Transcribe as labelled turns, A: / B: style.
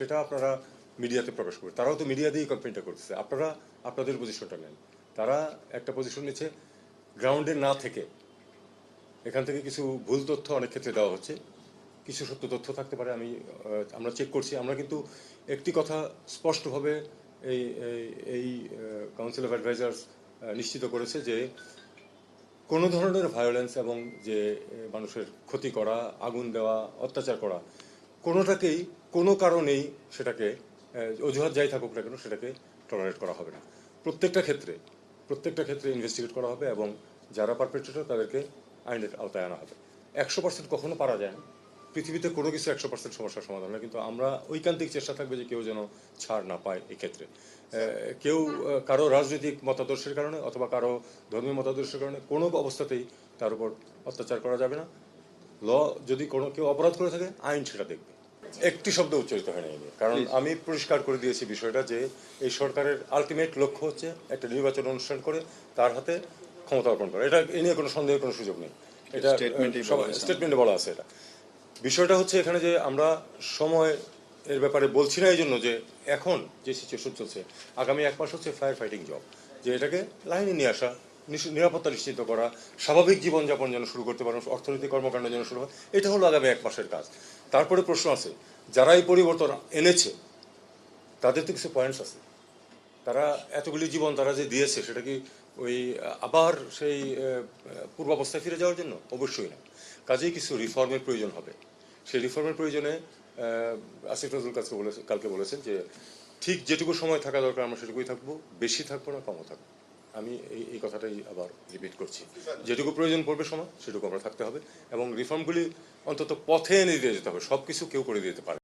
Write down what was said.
A: সেটা আপনারা মিডিয়াতে প্রকাশ করবে। তারাও তো মিডিয়া দিয়েই ক্যাম্পেইনটা করতেছে। আপনারা আপনাদের পজিশনটা নেন। তারা একটা পজিশন নিচ্ছে গ্রাউন্ডে না থেকে। এখান থেকে কিছু ভুল তথ্য অনেক ক্ষেত্রে দেওয়া হচ্ছে, কিছু সত্য তথ্য থাকতে পারে। আমরা চেক করছি। আমরা কিন্তু একটি কথা স্পষ্টভাবে এই এই কাউন্সিল অফ অ্যাডভাইজার্স নিশ্চিত করেছে যে কোনো ধরনের ভায়োলেন্স এবং যে মানুষের ক্ষতি করা, আগুন দেওয়া, অত্যাচার করা, কোনোটাকেই কোনো কারণেই সেটাকে অজুহাত যাই থাকুক না কেন সেটাকে টলারেট করা হবে না। প্রত্যেকটা ক্ষেত্রে ইনভেস্টিগেট করা হবে এবং যারা পারপেট্রেটর তাদেরকে আইনের আওতায় আনা হবে। 100% কখনো পারা যায় না। পৃথিবীতে কোনো কিছু 100% সমস্যার সমাধান না, কিন্তু আমরা ঐকান্তিক চেষ্টা থাকবে যে কেউ যেন ছাড় না পায়। এক্ষেত্রে কেউ কারো রাজনৈতিক মতাদর্শের কারণে অথবা কারো ধর্মীয় মতাদর্শের কারণে কোনো অবস্থাতেই তার উপর অত্যাচার করা যাবে না। যদি কেউ অপরাধ করে থাকে, আইন সেটা দেখবে। একটি শব্দ উচ্চারিত হয়নি নিয়ে, কারণ আমি পরিষ্কার করে দিয়েছি বিষয়টা যে এই সরকারের আলটিমেট লক্ষ্য হচ্ছে একটা নির্বাচন অনুষ্ঠান করে তার হাতে ক্ষমতা অর্পণ করা। এটা এ নিয়ে কোনো সন্দেহের কোনো সুযোগ নেই। এটা স্টেটমেন্টে বলা আছে। এটা বিষয়টা হচ্ছে এখানে যে আমরা সময় এর ব্যাপারে বলছি না এই জন্য যে এখন যে সিচুয়েশন চলছে, আগামী 1 মাস হচ্ছে ফায়ার ফাইটিং জব, যে এটাকে লাইনে নিয়ে আসা, নিরাপত্তা নিশ্চিত করা, স্বাভাবিক জীবনযাপন যেন শুরু করতে পারেন, অর্থনৈতিক কর্মকাণ্ড যেন শুরু হয়। এটা হলো আগামী 1 মাসের কাজ। তারপরে প্রশ্ন আছে, যারা এই পরিবর্তন এনেছে তাদের তো কিছু পয়েন্টস আছে। তারা এতগুলি জীবন তারা যে দিয়েছে সেটা কি ওই আবার সেই পূর্বাবস্থায় ফিরে যাওয়ার জন্য? অবশ্যই না। কাজেই কিছু রিফর্মের প্রয়োজন হবে। সেই রিফর্মের প্রয়োজনে আসিফ নজরুল কালকে বলেছেন যে ঠিক যেটুকু সময় থাকা দরকার আমরা সেটুকুই থাকবো, বেশি থাকবো না, কমও থাকবো। আমি এই কথাটাই আবার রিপিট করছি, যেটুকু প্রয়োজন পড়বে সময় সেটুকু আমরা থাকতে হবে এবং রিফর্মগুলি অন্তত পথে এনে দিয়ে যেতে হবে। সব কিছু কেউ করে দিতে পারে।